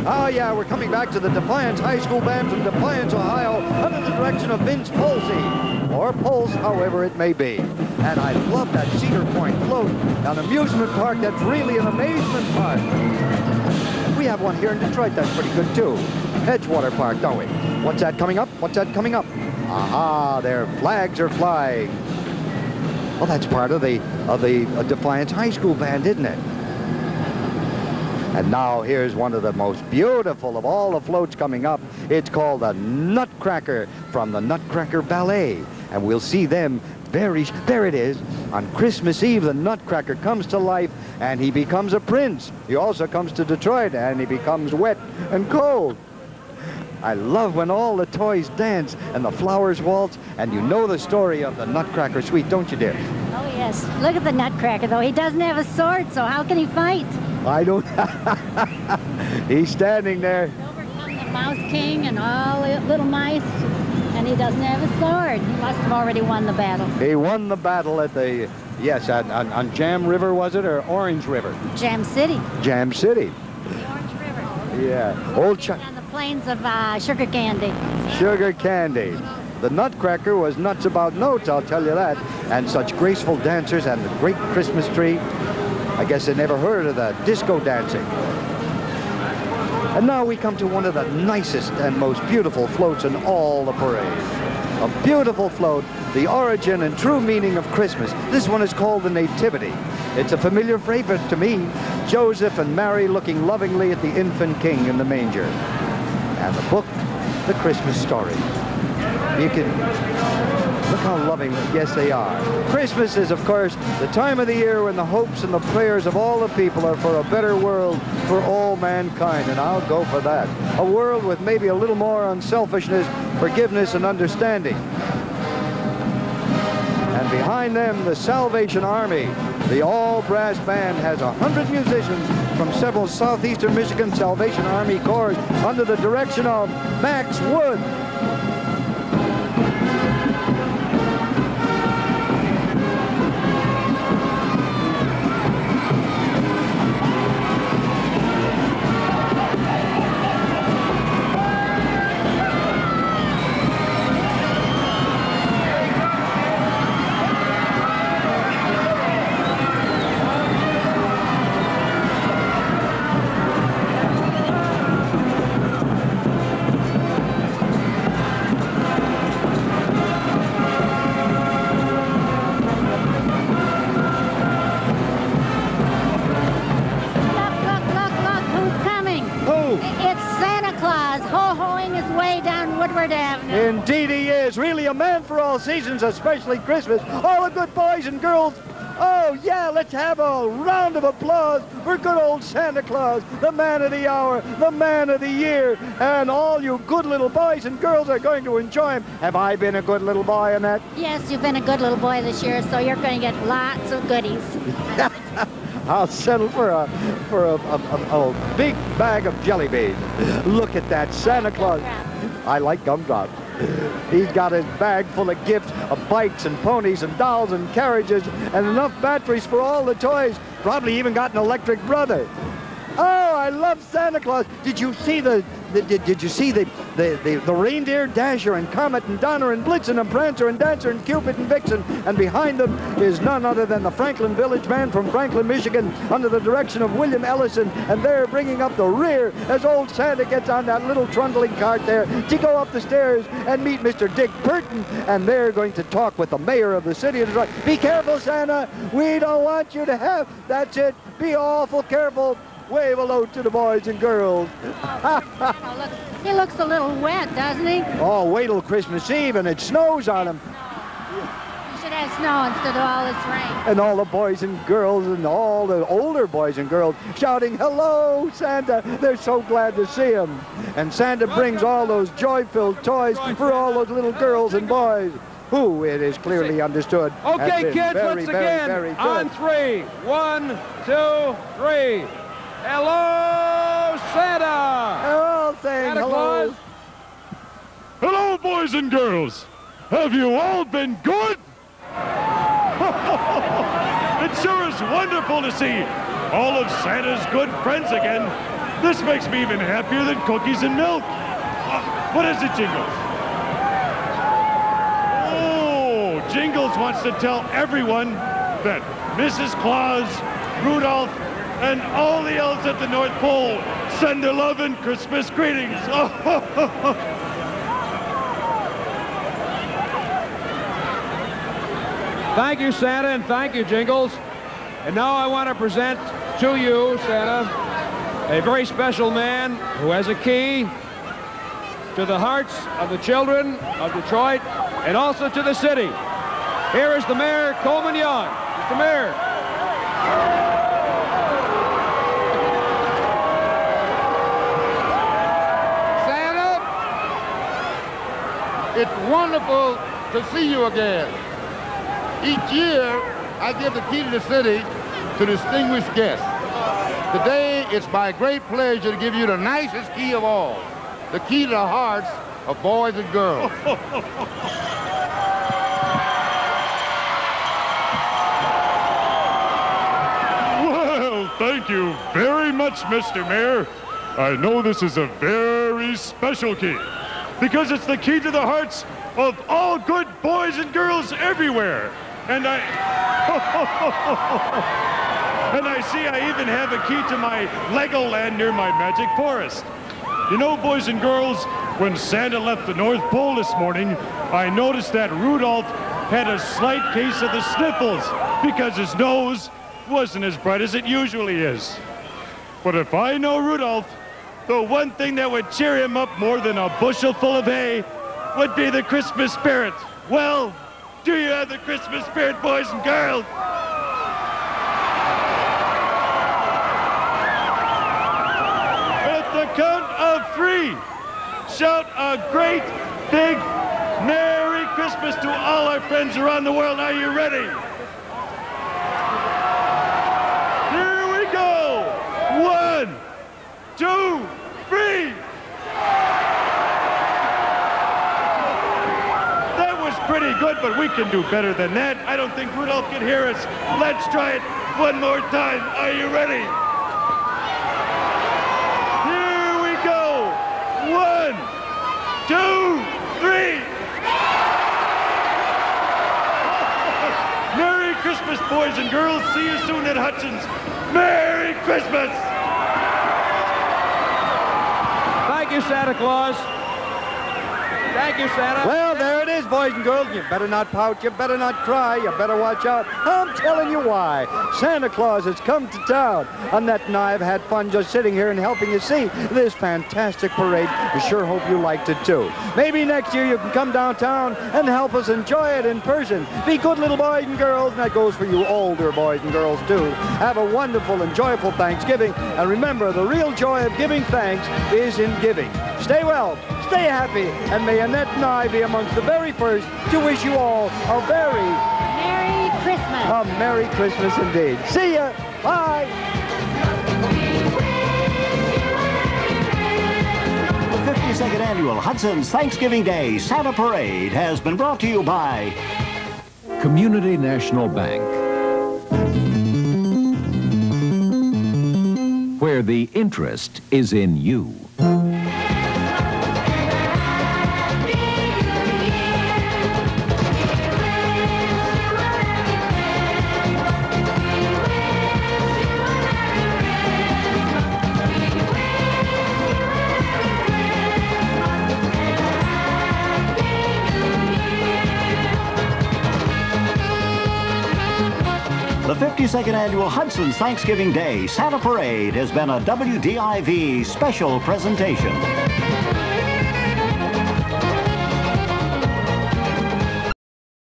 Oh, yeah, we're coming back to the Defiance High School Band from Defiance, Ohio, under the direction of Vince Polsey, or Pulse, however it may be. And I love that Cedar Point float, an amusement park that's really an amazement park. We have one here in Detroit that's pretty good, too. Edgewater Park, don't we? What's that coming up? What's that coming up? Aha, their flags are flying. Well, that's part of the Defiance High School Band, isn't it? And now here's one of the most beautiful of all the floats coming up. It's called the Nutcracker from the Nutcracker Ballet. And we'll see them there it is. On Christmas Eve, the Nutcracker comes to life and he becomes a prince. He also comes to Detroit and he becomes wet and cold. I love when all the toys dance and the flowers waltz, and you know the story of the Nutcracker Suite, don't you, dear? Oh, yes. Look at the Nutcracker, though. He doesn't have a sword, so how can he fight? I don't... He's standing there. He's overcome the Mouse King and all the little mice, and he doesn't have a sword. He must have already won the battle. He won the battle at the... Yes, on Jam River, was it, or Orange River? Jam City. Jam City. The Orange River. Yeah. Old Chuck. On the plains of sugar candy. Sugar candy. The Nutcracker was nuts about notes, I'll tell you that. And such graceful dancers and the great Christmas tree. I guess they never heard of the disco dancing. And now we come to one of the nicest and most beautiful floats in all the parade. A beautiful float, the origin and true meaning of Christmas. This one is called the Nativity. It's a familiar favorite to me. Joseph and Mary looking lovingly at the infant king in the manger. And the book, The Christmas Story. You can look how loving, yes, they are. Christmas is, of course, the time of the year when the hopes and the prayers of all the people are for a better world for all mankind, and I'll go for that. A world with maybe a little more unselfishness, forgiveness, and understanding. And behind them, the Salvation Army. The all-brass band has 100 musicians from several southeastern Michigan Salvation Army Corps under the direction of Max Wood. Indeed he is, really a man for all seasons, especially Christmas. All the good boys and girls, oh yeah, let's have a round of applause for good old Santa Claus, the man of the hour, the man of the year, and all you good little boys and girls are going to enjoy him. Have I been a good little boy, Annette? Yes, you've been a good little boy this year, so you're going to get lots of goodies. I'll settle for a big bag of jelly beans. Look at that Santa Claus. I like gumdrops. He's got his bag full of gifts, of bikes and ponies and dolls and carriages and enough batteries for all the toys. Probably even got an electric brother. Oh, I love Santa Claus. Did you see the reindeer, Dasher and Comet and Donner and Blitzen and Prancer and Dancer and Cupid and Vixen? And behind them is none other than the Franklin Village Band from Franklin, Michigan, under the direction of William Ellison. And they're bringing up the rear as old Santa gets on that little trundling cart there to go up the stairs and meet Mr. Dick Burton. And they're going to talk with the mayor of the city of Detroit. Be careful, Santa. We don't want you to have. That's it. Be awful careful. Wave hello to the boys and girls. He looks a little wet, doesn't he? Oh, wait till Christmas Eve and it snows on him. You should have snow instead of all this rain. And all the boys and girls and all the older boys and girls shouting, hello, Santa. They're so glad to see him. And Santa brings all those joy-filled toys for all those little girls and boys. Who, it is clearly understood. Okay, kids, very, once very, again, very on three. 1, 2, 3. Hello, Santa! They're all saying Santa hello. Claus. Hello, boys and girls. Have you all been good? It sure is wonderful to see all of Santa's good friends again. This makes me even happier than cookies and milk. What is it, Jingles? Oh, Jingles wants to tell everyone that Mrs. Claus, Rudolph, and all the elves at the North Pole send their love and Christmas greetings. Thank you, Santa, and thank you, Jingles. And now I want to present to you, Santa, a very special man who has a key to the hearts of the children of Detroit and also to the city. Here is the Mayor, Coleman Young. Mr. Mayor. Santa, it's wonderful to see you again. Each year, I give the key to the city to distinguished guests. Today, it's my great pleasure to give you the nicest key of all, the key to the hearts of boys and girls. Well, thank you very much, Mr. Mayor. I know this is a very special key because it's the key to the hearts of all good boys and girls everywhere. And I see I even have a key to my Legoland near my magic forest. You know, boys and girls, when Santa left the North Pole this morning, I noticed that Rudolph had a slight case of the sniffles because his nose wasn't as bright as it usually is. But if I know Rudolph, the one thing that would cheer him up more than a bushel full of hay would be the Christmas spirit. Well, do you have the Christmas spirit, boys and girls? At the count of 3, shout a great big Merry Christmas to all our friends around the world. Are you ready? Here we go. 1, 2, 3. Pretty good, but we can do better than that. I don't think Rudolph can hear us. Let's try it one more time. Are you ready? Here we go. 1, 2, 3. Merry Christmas, boys and girls. See you soon at Hudson's. Merry Christmas. Thank you, Santa Claus. Thank you, Santa. Well, there it is, boys and girls. You better not pout. You better not cry. You better watch out. I'm telling you why. Santa Claus has come to town. Annette and I have had fun just sitting here and helping you see this fantastic parade. We sure hope you liked it, too. Maybe next year you can come downtown and help us enjoy it in person. Be good little boys and girls, and that goes for you older boys and girls, too. Have a wonderful and joyful Thanksgiving. And remember, the real joy of giving thanks is in giving. Stay well. Stay happy, and may Annette and I be amongst the very first to wish you all a very Merry Christmas. A Merry Christmas indeed. See ya. Bye. The 52nd Annual Hudson's Thanksgiving Day Santa Parade has been brought to you by Community National Bank, where the interest is in you. The 52nd Annual Hudson's Thanksgiving Day Santa Parade has been a WDIV special presentation.